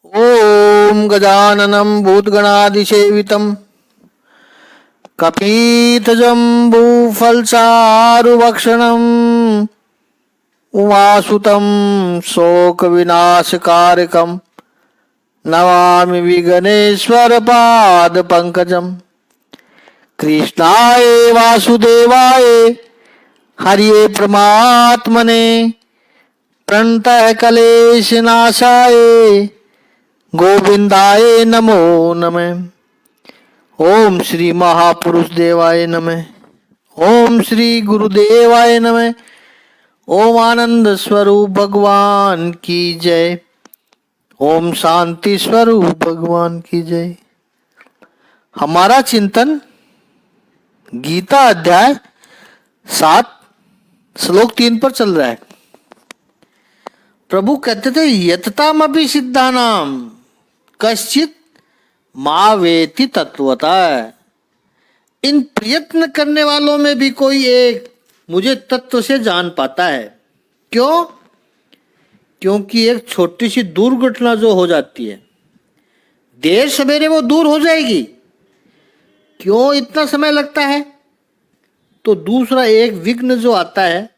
ओम गजाननं भूतगणादिसेवितं कपीतजम्बूफलचारुभक्षणम् उमासुतं शोकविनाशकारकं नमामि विघ्नेश्वरपादपङ्कजम्। कृष्णाय वासुदेवाय हरिये परमात्मने प्रणतः क्लेशनाशाय गोविंदाय नमो नमः। ओम श्री महापुरुष देवाय नमः। ओम श्री गुरुदेवाय नमः। ओम आनंद स्वरूप भगवान की जय। ओम शांति स्वरूप भगवान की जय। हमारा चिंतन गीता अध्याय 7 श्लोक 3 पर चल रहा है। प्रभु कहते थे यततामपि सिद्धानाम कश्चित मां वेति तत्वता। इन प्रयत्न करने वालों में भी कोई एक मुझे तत्व से जान पाता है। क्यों? क्योंकि एक छोटी सी दुर्घटना जो हो जाती है, देर सवेरे वो दूर हो जाएगी। क्यों इतना समय लगता है? तो दूसरा एक विघ्न जो आता है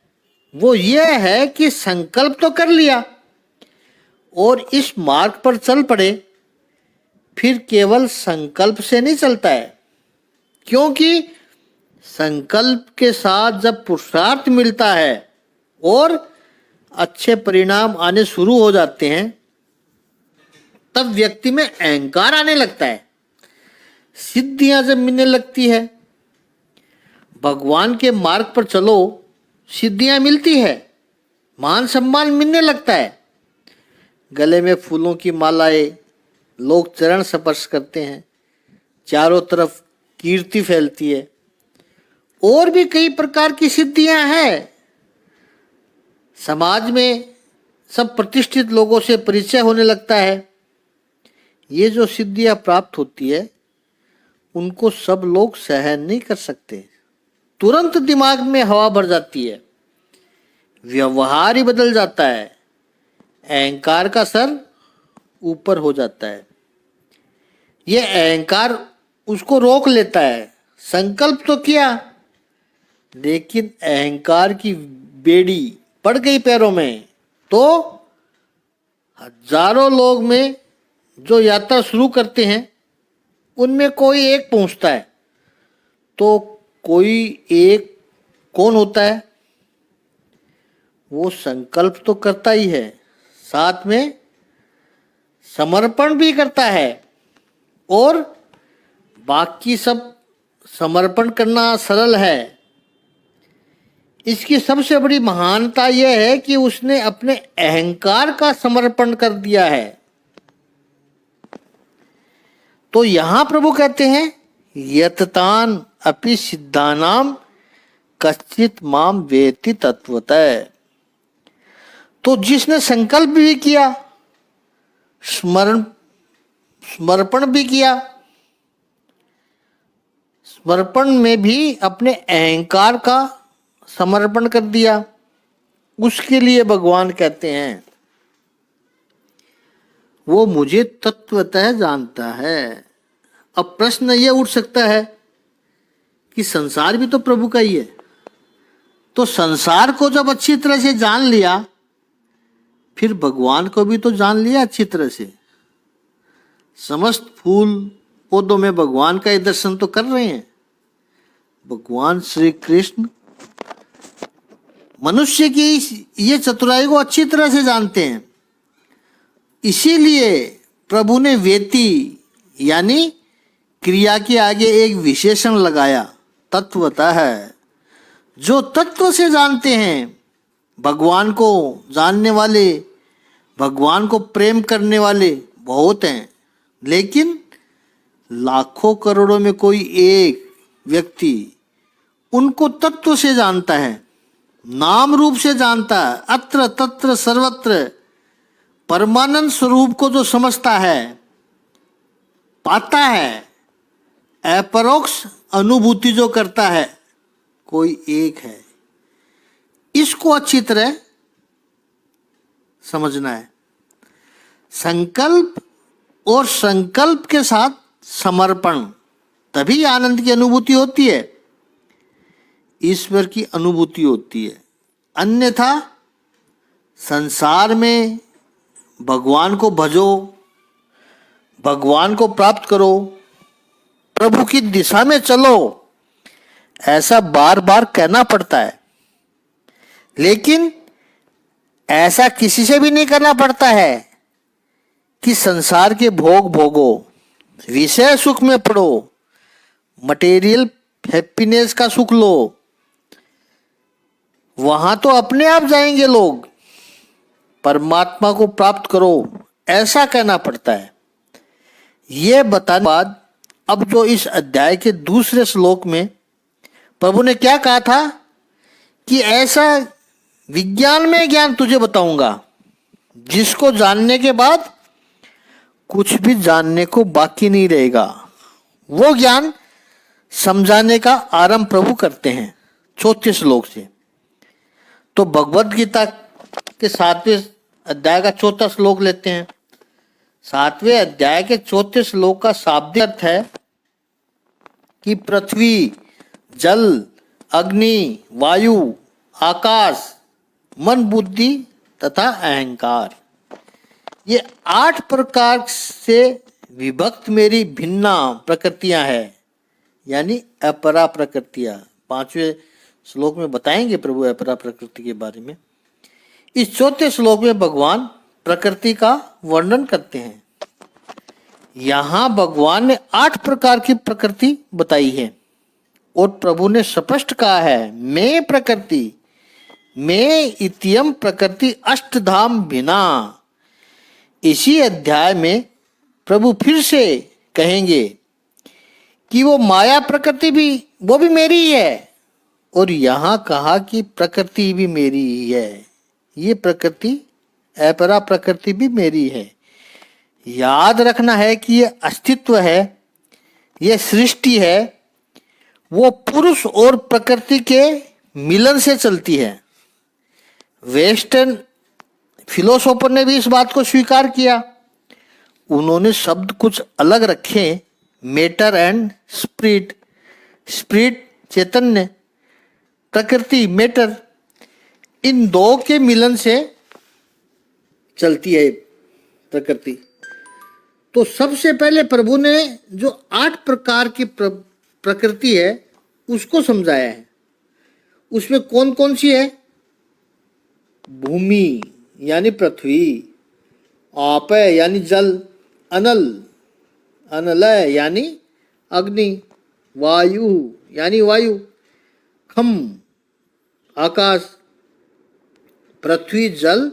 वो ये है कि संकल्प तो कर लिया और इस मार्ग पर चल पड़े, फिर केवल संकल्प से नहीं चलता है। क्योंकि संकल्प के साथ जब पुरुषार्थ मिलता है और अच्छे परिणाम आने शुरू हो जाते हैं, तब व्यक्ति में अहंकार आने लगता है, सिद्धियां जब मिलने लगती है। भगवान के मार्ग पर चलो, सिद्धियां मिलती है, मान सम्मान मिलने लगता है, गले में फूलों की मालाएं, लोग चरण स्पर्श करते हैं, चारों तरफ कीर्ति फैलती है, और भी कई प्रकार की सिद्धियां हैं। समाज में सब प्रतिष्ठित लोगों से परिचय होने लगता है। ये जो सिद्धियां प्राप्त होती है उनको सब लोग सहन नहीं कर सकते। तुरंत दिमाग में हवा भर जाती है, व्यवहार ही बदल जाता है, अहंकार का सर ऊपर हो जाता है। यह अहंकार उसको रोक लेता है। संकल्प तो किया, लेकिन अहंकार की बेड़ी पड़ गई पैरों में, तो हजारों लोग में जो यात्रा शुरू करते हैं उनमें कोई एक पहुंचता है। तो कोई एक कौन होता है? वो संकल्प तो करता ही है, साथ में समर्पण भी करता है। और बाकी सब समर्पण करना सरल है। इसकी सबसे बड़ी महानता यह है कि उसने अपने अहंकार का समर्पण कर दिया है। तो यहां प्रभु कहते हैं यततान अपि सिद्धानाम कश्चित माम वेति तत्वतः। तो जिसने संकल्प भी किया, समर्पण भी किया, समर्पण में भी अपने अहंकार का समर्पण कर दिया, उसके लिए भगवान कहते हैं वो मुझे तत्वतः जानता है। अब प्रश्न ये उठ सकता है कि संसार भी तो प्रभु का ही है। तो संसार को जब अच्छी तरह से जान लिया, फिर भगवान को भी तो जान लिया अच्छी तरह से। समस्त फूल पौधों में भगवान का ही दर्शन तो कर रहे हैं। भगवान श्री कृष्ण मनुष्य की ये चतुराई को अच्छी तरह से जानते हैं। इसीलिए प्रभु ने वेति यानी क्रिया के आगे एक विशेषण लगाया, तत्वतः है। जो तत्व से जानते हैं, भगवान को जानने वाले, भगवान को प्रेम करने वाले बहुत हैं, लेकिन लाखों करोड़ों में कोई एक व्यक्ति उनको तत्व से जानता है, नाम रूप से जानता है, अत्र तत्र सर्वत्र परमानंद स्वरूप को जो समझता है, पाता है, अपरोक्ष अनुभूति जो करता है, कोई एक है। इसको अच्छी तरह समझना है। संकल्प और संकल्प के साथ समर्पण, तभी आनंद की अनुभूति होती है, ईश्वर की अनुभूति होती है। अन्यथा संसार में भगवान को भजो, भगवान को प्राप्त करो, प्रभु की दिशा में चलो, ऐसा बार बार कहना पड़ता है, लेकिन ऐसा किसी से भी नहीं करना पड़ता है कि संसार के भोग भोगो, विषय सुख में पड़ो, मटेरियल हैप्पीनेस का सुख लो, वहां तो अपने आप जाएंगे लोग। परमात्मा को प्राप्त करो, ऐसा कहना पड़ता है। यह बताने के बाद अब जो इस अध्याय के दूसरे श्लोक में प्रभु ने क्या कहा था कि ऐसा विज्ञान में ज्ञान तुझे बताऊंगा जिसको जानने के बाद कुछ भी जानने को बाकी नहीं रहेगा। वो ज्ञान समझाने का आरंभ प्रभु करते हैं 4 श्लोक से। तो भगवद गीता के 7वें अध्याय का 4था श्लोक लेते हैं। 7वें अध्याय के 4थे श्लोक का शाब्दिक अर्थ है कि पृथ्वी, जल, अग्नि, वायु, आकाश, मन, बुद्धि तथा अहंकार, ये 8 प्रकार से विभक्त मेरी भिन्ना प्रकृतियां हैं, यानी अपरा प्रकृतियां। 5वें श्लोक में बताएंगे प्रभु अपरा प्रकृति के बारे में। इस 4थे श्लोक में भगवान प्रकृति का वर्णन करते हैं। यहां भगवान ने 8 प्रकार की प्रकृति बताई है और प्रभु ने स्पष्ट कहा है, मैं प्रकृति, मैं इत्यम प्रकृति अष्टधाम भिन्ना। इसी अध्याय में प्रभु फिर से कहेंगे कि वो माया प्रकृति भी, वो भी मेरी ही है, और यहां कहा कि प्रकृति भी मेरी ही है। ये प्रकृति, अपरा प्रकृति भी मेरी है। याद रखना है कि ये अस्तित्व है, ये सृष्टि है, वो पुरुष और प्रकृति के मिलन से चलती है। वेस्टर्न फिलोसोफर ने भी इस बात को स्वीकार किया। उन्होंने शब्द कुछ अलग रखे, मैटर एंड स्पिरिट। स्पिरिट चैतन्य, प्रकृति मैटर, इन दो के मिलन से चलती है प्रकृति। तो सबसे पहले प्रभु ने जो 8 प्रकार की प्रकृति है उसको समझाया है। उसमें कौन कौन सी है? भूमि यानी पृथ्वी, आप यानी जल, अनल, अनलय यानी अग्नि, वायु यानी वायु, खम आकाश, पृथ्वी, जल,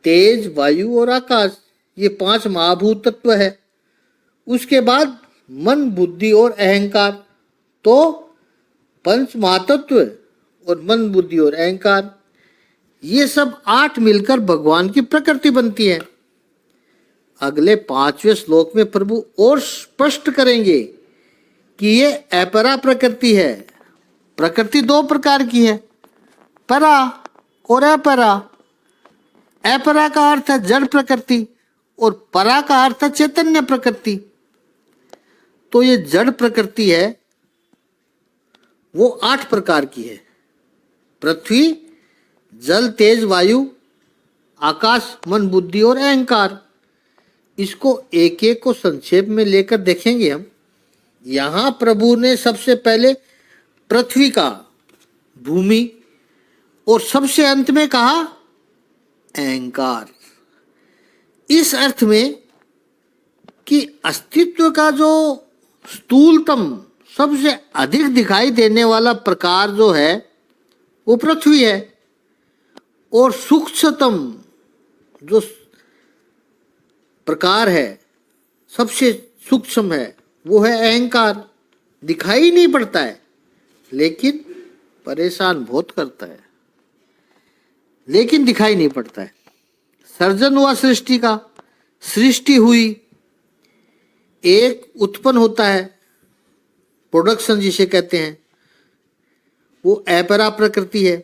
तेज, वायु और आकाश, ये 5 महाभूत तत्व है। उसके बाद मन, बुद्धि और अहंकार, तो 5 महातत्व और मन, बुद्धि और अहंकार, ये सब 8 मिलकर भगवान की प्रकृति बनती है। अगले 5वें श्लोक में प्रभु और स्पष्ट करेंगे कि ये अपरा प्रकृति है। प्रकृति 2 प्रकार की है, परा और अपरा। अपरा का अर्थ है जड़ प्रकृति और परा का अर्थ है चैतन्य प्रकृति। तो ये जड़ प्रकृति है, वो 8 प्रकार की है। पृथ्वी, जल, तेज, वायु, आकाश, मन, बुद्धि और अहंकार। इसको एक एक को संक्षेप में लेकर देखेंगे हम। यहां प्रभु ने सबसे पहले पृथ्वी का, भूमि, और सबसे अंत में कहा अहंकार। इस अर्थ में कि अस्तित्व का जो स्थूलतम, सबसे अधिक दिखाई देने वाला प्रकार जो है वो पृथ्वी है, और सूक्ष्मतम जो प्रकार है, सबसे सूक्ष्म है, वो है अहंकार। दिखाई नहीं पड़ता है लेकिन परेशान बहुत करता है, लेकिन दिखाई नहीं पड़ता है। सर्जन हुआ सृष्टि का, सृष्टि हुई, एक उत्पन्न होता है, प्रोडक्शन जिसे कहते हैं, वो अपरा प्रकृति है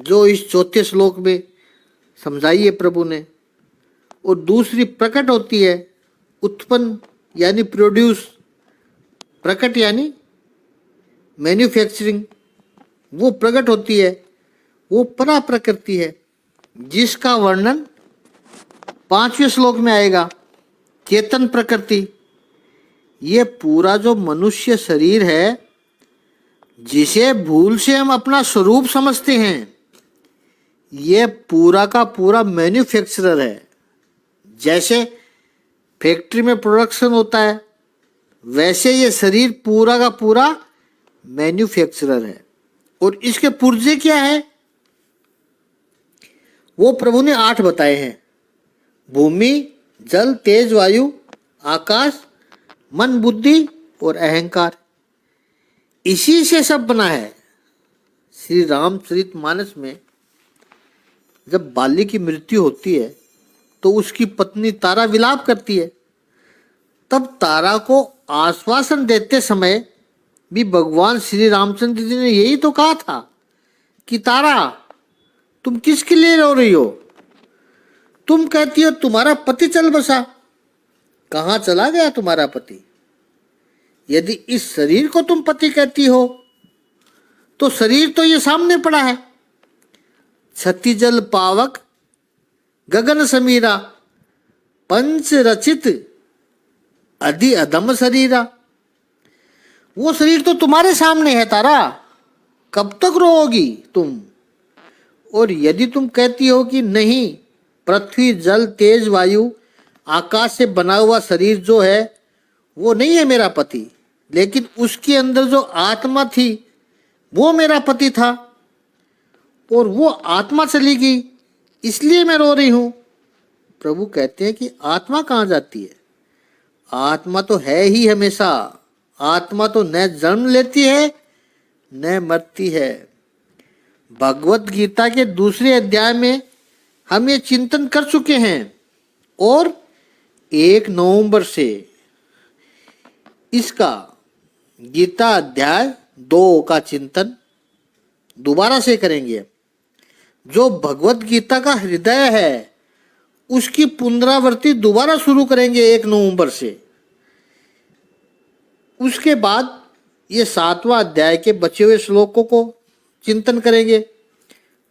जो इस 4थे श्लोक में समझाई है प्रभु ने। और दूसरी प्रकट होती है, उत्पन्न यानी प्रोड्यूस, प्रकट यानी मैन्युफैक्चरिंग, वो प्रकट होती है, वो परा प्रकृति है, जिसका वर्णन 5वें श्लोक में आएगा। चेतन प्रकृति, ये पूरा जो मनुष्य शरीर है, जिसे भूल से हम अपना स्वरूप समझते हैं, ये पूरा का पूरा मैन्युफैक्चरर है। जैसे फैक्ट्री में प्रोडक्शन होता है, वैसे ये शरीर पूरा का पूरा मैन्युफैक्चरर है। और इसके पुर्जे क्या है, वो प्रभु ने 8 बताए हैं। भूमि, जल, तेज, वायु, आकाश, मन, बुद्धि और अहंकार, इसी से सब बना है। श्री रामचरितमानस में जब बाली की मृत्यु होती है तो उसकी पत्नी तारा विलाप करती है। तब तारा को आश्वासन देते समय भी भगवान श्री रामचंद्र जी ने यही तो कहा था कि तारा, तुम किसके लिए रो रही हो? तुम कहती हो तुम्हारा पति चल बसा, कहाँ चला गया तुम्हारा पति? यदि इस शरीर को तुम पति कहती हो तो शरीर तो ये सामने पड़ा है। छति जल पावक गगन समीरा, पंच रचित अधि अधम शरीरा, वो शरीर तो तुम्हारे सामने है तारा, कब तक रोओगी तुम? और यदि तुम कहती हो कि नहीं, पृथ्वी, जल, तेज, वायु, आकाश से बना हुआ शरीर जो है वो नहीं है मेरा पति, लेकिन उसके अंदर जो आत्मा थी वो मेरा पति था, और वो आत्मा चली गई, इसलिए मैं रो रही हूं। प्रभु कहते हैं कि आत्मा कहाँ जाती है? आत्मा तो है ही हमेशा। आत्मा तो न जन्म लेती है न मरती है। भगवत गीता के दूसरे अध्याय में हम ये चिंतन कर चुके हैं, और 1 नवंबर से इसका गीता अध्याय 2 का चिंतन दोबारा से करेंगे। जो भगवत गीता का हृदय है उसकी पुनरावृत्ति दोबारा शुरू करेंगे 1 नवंबर से। उसके बाद ये 7वां अध्याय के बचे हुए श्लोकों को चिंतन करेंगे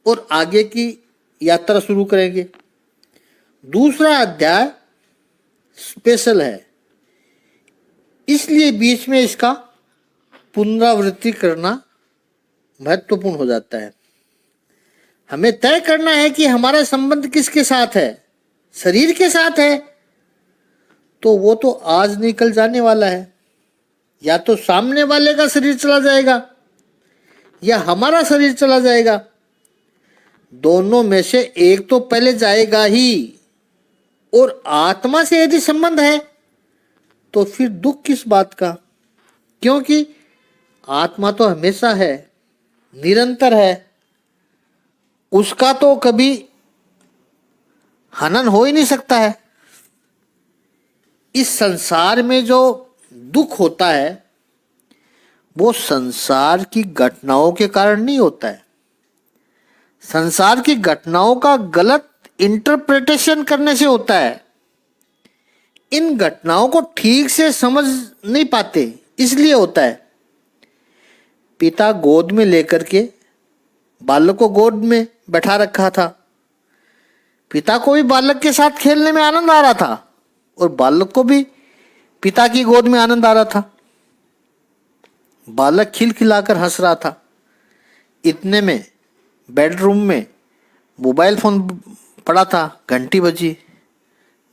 और आगे की यात्रा शुरू करेंगे। दूसरा अध्याय स्पेशल है, इसलिए बीच में इसका पुनरावृत्ति करना महत्वपूर्ण हो जाता है। हमें तय करना है कि हमारा संबंध किसके साथ है। शरीर के साथ है तो वो तो आज निकल जाने वाला है, या तो सामने वाले का शरीर चला जाएगा या हमारा शरीर चला जाएगा। दोनों में से एक तो पहले जाएगा ही। और आत्मा से यदि संबंध है तो फिर दुख किस बात का, क्योंकि आत्मा तो हमेशा है, निरंतर है, उसका तो कभी हनन हो ही नहीं सकता है। इस संसार में जो दुख होता है वो संसार की घटनाओं के कारण नहीं होता है। संसार की घटनाओं का गलत इंटरप्रिटेशन करने से होता है। इन घटनाओं को ठीक से समझ नहीं पाते, इसलिए होता है। पिता गोद में लेकर के बालक को गोद में बैठा रखा था। पिता को भी बालक के साथ खेलने में आनंद आ रहा था और बालक को भी पिता की गोद में आनंद आ रहा था। बालक खिलखिलाकर हंस रहा था। इतने में बेडरूम में मोबाइल फोन पड़ा था, घंटी बजी।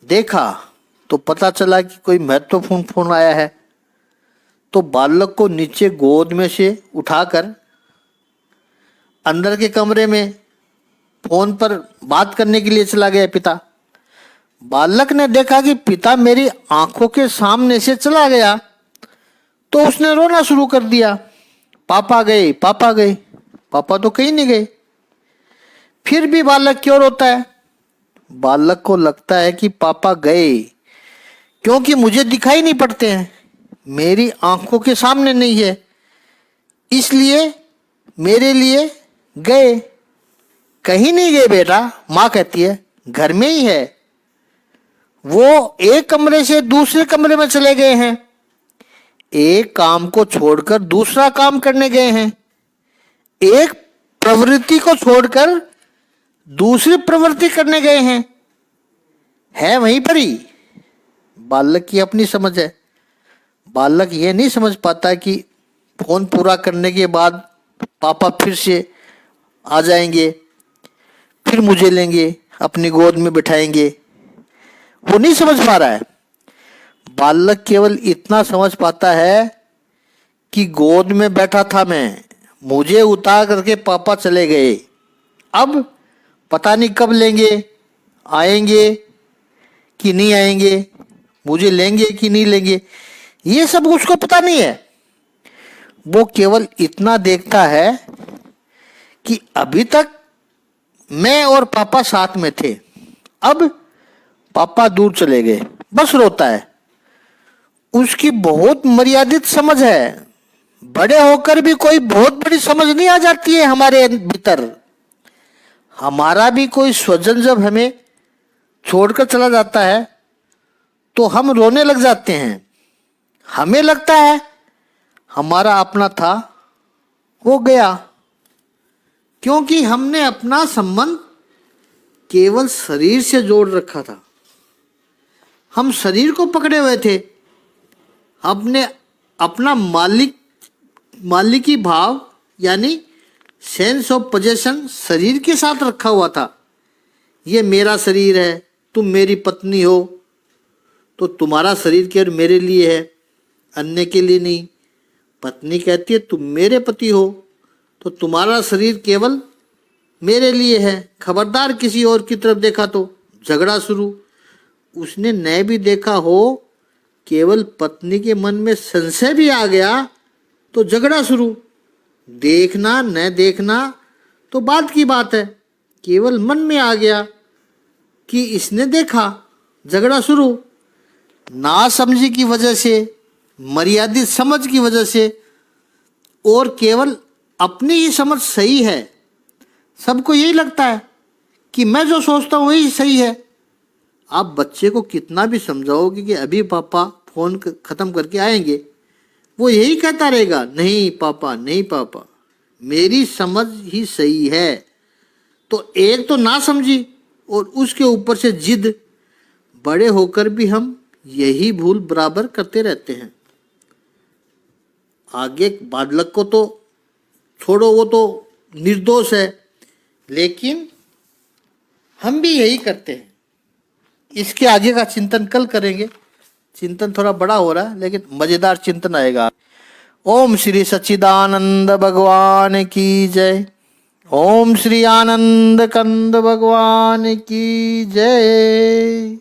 देखा तो पता चला कि कोई महत्वपूर्ण फोन आया है। तो बालक को नीचे गोद में से उठाकर अंदर के कमरे में फोन पर बात करने के लिए चला गया पिता। बालक ने देखा कि पिता मेरी आंखों के सामने से चला गया तो उसने रोना शुरू कर दिया, पापा गए, पापा गए। पापा तो कहीं नहीं गए। फिर भी बालक क्यों रोता है? बालक को लगता है कि पापा गए क्योंकि मुझे दिखाई नहीं पड़ते हैं, मेरी आंखों के सामने नहीं है, इसलिए मेरे लिए गए। कहीं नहीं गए बेटा, माँ कहती है, घर में ही है। वो एक कमरे से दूसरे कमरे में चले गए हैं, एक काम को छोड़कर दूसरा काम करने गए हैं, एक प्रवृत्ति को छोड़कर दूसरी प्रवृत्ति करने गए हैं। है वहीं पर ही। बालक की अपनी समझ है। बालक ये नहीं समझ पाता कि फोन पूरा करने के बाद पापा फिर से आ जाएंगे, फिर मुझे लेंगे, अपनी गोद में बिठाएंगे। वो नहीं समझ पा रहा है। बालक केवल इतना समझ पाता है कि गोद में बैठा था मैं, मुझे उतार करके पापा चले गए, अब पता नहीं कब लेंगे, आएंगे कि नहीं आएंगे, मुझे लेंगे कि नहीं लेंगे, ये सब उसको पता नहीं है। वो केवल इतना देखता है कि अभी तक मैं और पापा साथ में थे, अब पापा दूर चले गए, बस रोता है। उसकी बहुत मर्यादित समझ है। बड़े होकर भी कोई बहुत बड़ी समझ नहीं आ जाती है हमारे भीतर। हमारा भी कोई स्वजन जब हमें छोड़कर चला जाता है तो हम रोने लग जाते हैं। हमें लगता है हमारा अपना था वो गया, क्योंकि हमने अपना संबंध केवल शरीर से जोड़ रखा था। हम शरीर को पकड़े हुए थे। हमने अपना मालिकी भाव यानी सेंस ऑफ पोजेशन शरीर के साथ रखा हुआ था। ये मेरा शरीर है, तुम मेरी पत्नी हो तो तुम्हारा शरीर केवल मेरे लिए है, अन्य के लिए नहीं। पत्नी कहती है तुम मेरे पति हो तो तुम्हारा शरीर केवल मेरे लिए है। खबरदार किसी और की तरफ देखा तो झगड़ा शुरू। उसने न भी देखा हो, केवल पत्नी के मन में संशय भी आ गया तो झगड़ा शुरू। देखना न देखना तो बात की बात है, केवल मन में आ गया कि इसने देखा, झगड़ा शुरू। नासमझी की वजह से, मर्यादित समझ की वजह से, और केवल अपनी ही समझ सही है। सबको यही लगता है कि मैं जो सोचता हूँ वही सही है। आप बच्चे को कितना भी समझाओगे कि अभी पापा फोन खत्म करके आएंगे, वो यही कहता रहेगा नहीं पापा, नहीं पापा, मेरी समझ ही सही है। तो एक तो ना समझी और उसके ऊपर से जिद। बड़े होकर भी हम यही भूल बराबर करते रहते हैं। आगे बालक को तो छोड़ो, वो तो निर्दोष है, लेकिन हम भी यही करते हैं। इसके आगे का चिंतन कल करेंगे। चिंतन थोड़ा बड़ा हो रहा है लेकिन मजेदार चिंतन आएगा। ओम श्री सच्चिदानंद भगवान की जय। ओम श्री आनंद कंद भगवान की जय।